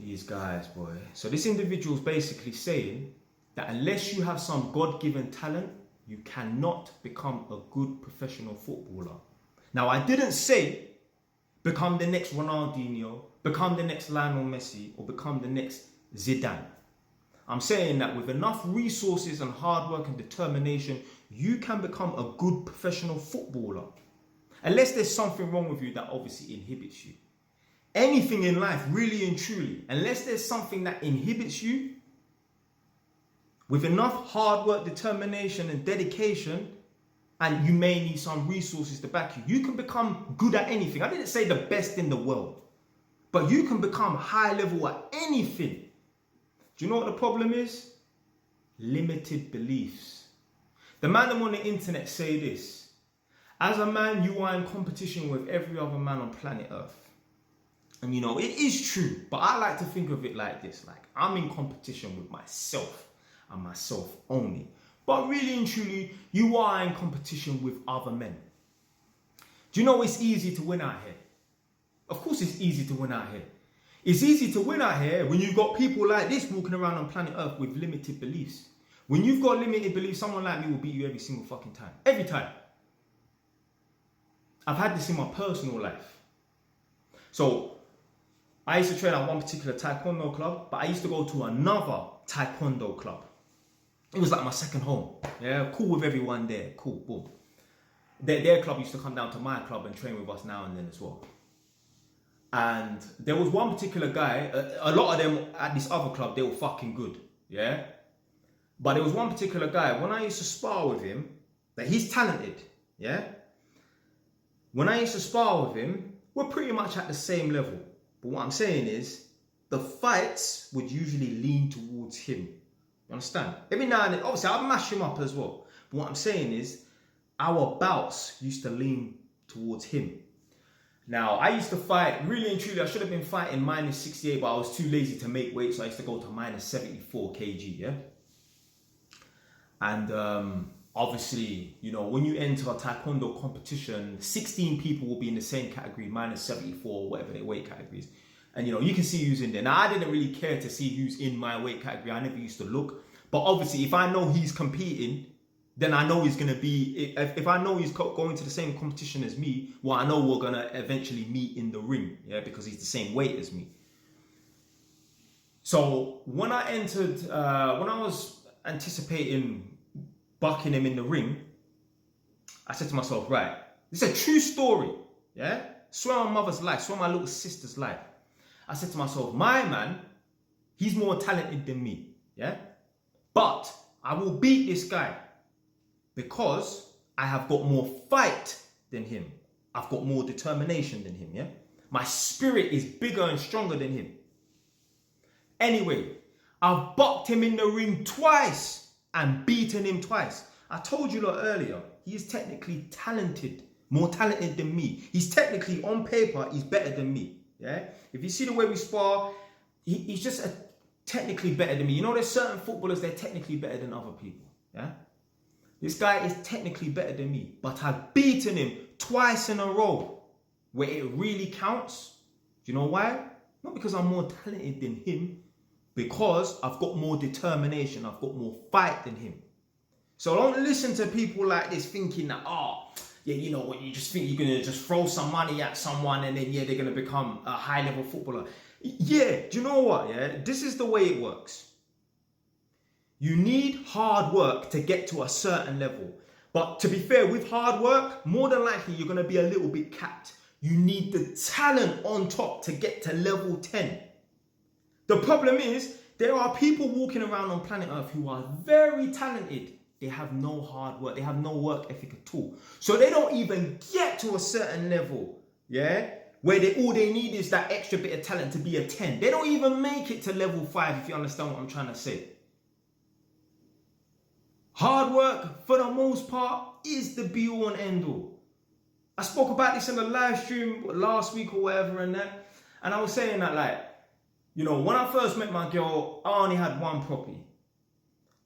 these guys, boy. So this individual's basically saying that unless you have some God-given talent, you cannot become a good professional footballer. Now, I didn't say become the next Ronaldinho, become the next Lionel Messi, or become the next Zidane. I'm saying that with enough resources and hard work and determination, you can become a good professional footballer. Unless there's something wrong with you that obviously inhibits you. Anything in life, really and truly, unless there's something that inhibits you, with enough hard work, determination and dedication, and you may need some resources to back you, you can become good at anything. I didn't say the best in the world, but you can become high level at anything. Do you know what the problem is? Limited beliefs. The man on the internet say this: as a man, you are in competition with every other man on planet Earth. And you know, it is true, but I like to think of it like this, like I'm in competition with myself and myself only. But really and truly, you are in competition with other men. Do you know it's easy to win out here? Of course it's easy to win out here. It's easy to win out here when you've got people like this walking around on planet Earth with limited beliefs. When you've got limited beliefs, someone like me will beat you every single fucking time. Every time. I've had this in my personal life. So, I used to train at one particular taekwondo club, but I used to go to another taekwondo club. It was like my second home. Yeah, cool with everyone there. Cool, boom. Their club used to come down to my club and train with us now and then as well. And there was one particular guy, a lot of them at this other club, they were fucking good. Yeah? But there was one particular guy, when I used to spar with him, that he's talented. Yeah? When I used to spar with him, we're pretty much at the same level. But what I'm saying is, the fights would usually lean towards him. You understand? Every now and then, obviously, I'll mash him up as well. But what I'm saying is, our bouts used to lean towards him. Now, I used to fight, really and truly, I should have been fighting minus 68, but I was too lazy to make weight, so I used to go to minus 74 kg, yeah? And obviously, you know, when you enter a taekwondo competition, 16 people will be in the same category, minus 74, whatever their weight categories. And, you know, you can see who's in there. Now, I didn't really care to see who's in my weight category. I never used to look. But obviously, if I know he's competing, then I know he's going to be... If I know he's going to the same competition as me, well, I know we're going to eventually meet in the ring, yeah, because he's the same weight as me. So, when I entered... when I was anticipating bucking him in the ring, I said to myself, right, this is a true story, yeah? Swear on my mother's life, swear on my little sister's life. I said to myself, my man, he's more talented than me, yeah? But I will beat this guy because I have got more fight than him. I've got more determination than him, yeah? My spirit is bigger and stronger than him. Anyway, I've bucked him in the ring twice and beaten him twice. I told you lot earlier, he is technically talented, more talented than me. He's technically, on paper, he's better than me. Yeah, if you see the way we spar, he's just technically better than me. You know, there's certain footballers, they're technically better than other people. Yeah, this guy is technically better than me, but I've beaten him twice in a row, where it really counts. Do you know why? Not because I'm more talented than him, because I've got more determination, I've got more fight than him. So don't listen to people like this thinking that, yeah, you know what, you just think you're going to just throw some money at someone and then, yeah, they're going to become a high-level footballer. Yeah, do you know what, yeah? This is the way it works. You need hard work to get to a certain level. But to be fair, with hard work, more than likely, you're going to be a little bit capped. You need the talent on top to get to level 10. The problem is, there are people walking around on planet Earth who are very talented. They have no hard work. They have no work ethic at all. So they don't even get to a certain level, yeah? Where all they need is that extra bit of talent to be a 10. They don't even make it to level 5, if you understand what I'm trying to say. Hard work, for the most part, is the be-all and end-all. I spoke about this in the live stream last week or whatever and that. And I was saying that, like, you know, when I first met my girl, I only had one property.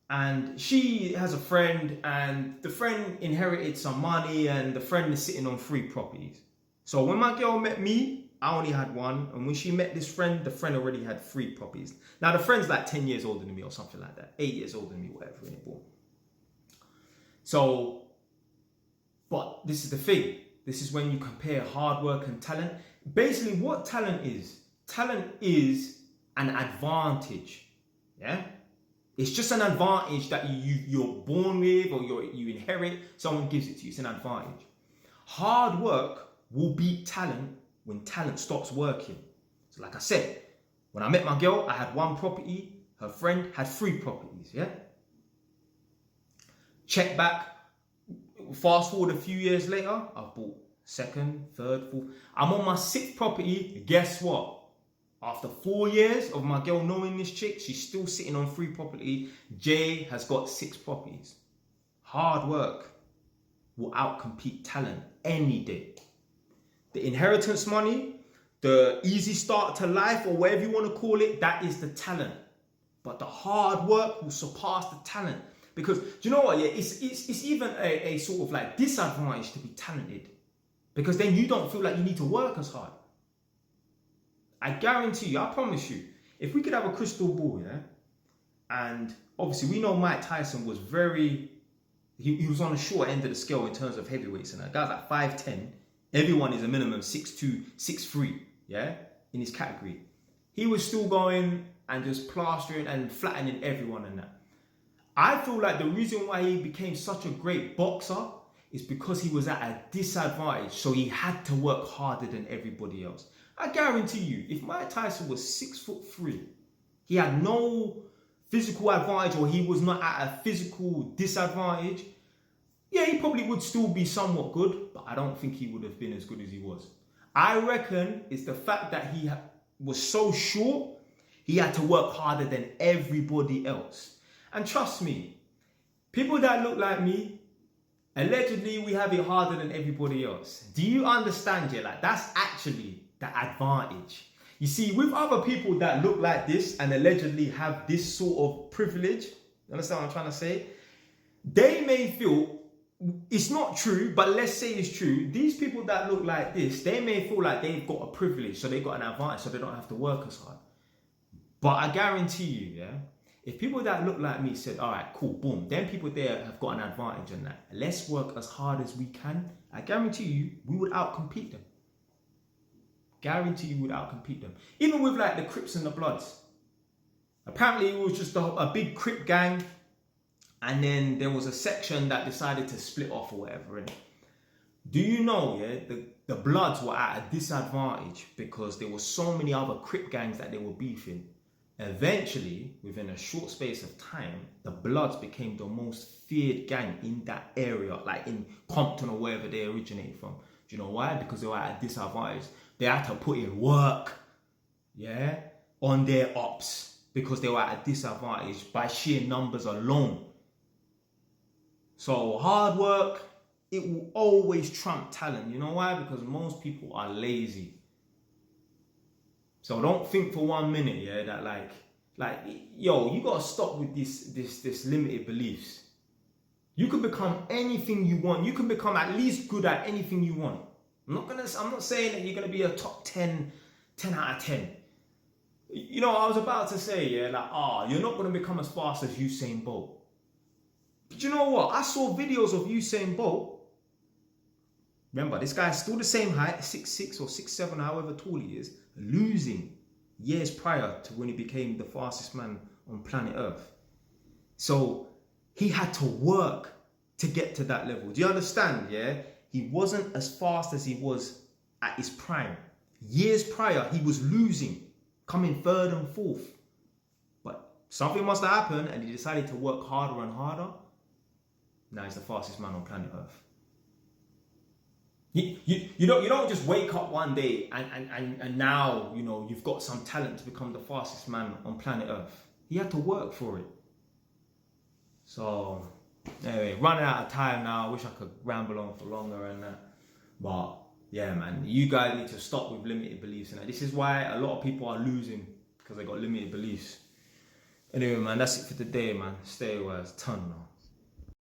And she has a friend, and the friend inherited some money, and the friend is sitting on 3 properties. So when my girl met me, I only had one. And when she met this friend, the friend already had 3 properties. Now, the friend's like 10 years older than me or something like that. 8 years older than me, whatever. So, but this is the thing. This is when you compare hard work and talent. Basically, what talent is an advantage. Yeah? It's just an advantage that you're born with or you inherit. Someone gives it to you. It's an advantage. Hard work will beat talent when talent stops working. So like I said, when I met my girl, I had 1 property. Her friend had 3 properties, yeah? Check back. Fast forward a few years later, I've bought 2nd, 3rd, 4th. I'm on my 6th property. Guess what? After 4 years of my girl knowing this chick, she's still sitting on 3 properties. Jay has got 6 properties. Hard work will outcompete talent any day. The inheritance money, the easy start to life, or whatever you want to call it, that is the talent. But the hard work will surpass the talent. Because, do you know what? Yeah, it's even a sort of like disadvantage to be talented. Because then you don't feel like you need to work as hard. I guarantee you, I promise you, if we could have a crystal ball, yeah, and obviously we know Mike Tyson was he was on the short end of the scale in terms of heavyweights, and that guy's like 5'10". Everyone is a minimum 6'2", 6'3", yeah, in his category. He was still going and just plastering and flattening everyone and that. I feel like the reason why he became such a great boxer is because he was at a disadvantage, so he had to work harder than everybody else. I guarantee you, if Mike Tyson was 6'3", he had no physical advantage or he was not at a physical disadvantage, yeah, he probably would still be somewhat good, but I don't think he would have been as good as he was. I reckon it's the fact that he was so short, he had to work harder than everybody else. And trust me, people that look like me, allegedly we have it harder than everybody else. Do you understand? Yeah, like that's actually the advantage. You see, with other people that look like this and allegedly have this sort of privilege, you understand what I'm trying to say? They may feel it's not true, but let's say it's true. These people that look like this, they may feel like they've got a privilege, so they've got an advantage, so they don't have to work as hard. But I guarantee you, yeah, if people that look like me said, all right, cool, boom, then people there have got an advantage on that. Let's work as hard as we can. I guarantee you, we would outcompete them. Guarantee you would outcompete them. Even with like the Crips and the Bloods. Apparently it was just a big Crip gang, and then there was a section that decided to split off or whatever. And do you know, yeah, the Bloods were at a disadvantage because there were so many other Crip gangs that they were beefing. Eventually, within a short space of time, the Bloods became the most feared gang in that area, like in Compton or wherever they originated from. Do you know why? Because they were at a disadvantage. They had to put in work, yeah, on their ops because they were at a disadvantage by sheer numbers alone. So hard work, it will always trump talent. You know why? Because most people are lazy. So don't think for 1 minute, yeah, that like, yo, you gotta stop with this limited beliefs. You can become anything you want. You can become at least good at anything you want. I'm not saying that you're gonna be a top 10 out of 10. You know, I was about to say, yeah, like, you're not gonna become as fast as Usain Bolt. But you know what? I saw videos of Usain Bolt. Remember, this guy's still the same height, 6'6" or 6'7", however tall he is, losing years prior to when he became the fastest man on planet Earth. So he had to work to get to that level. Do you understand? Yeah, he wasn't as fast as he was at his prime. Years prior, he was losing, coming 3rd and 4th. But something must have happened, and he decided to work harder and harder. Now he's the fastest man on planet Earth. You don't just wake up one day and now, you know, you've got some talent to become the fastest man on planet Earth. He had to work for it. So anyway, running out of time now. I wish I could ramble on for longer and that. But yeah, man, you guys need to stop with limited beliefs. And this is why a lot of people are losing, because they got limited beliefs. Anyway, man, that's it for today, man. Stay wise. Ton now.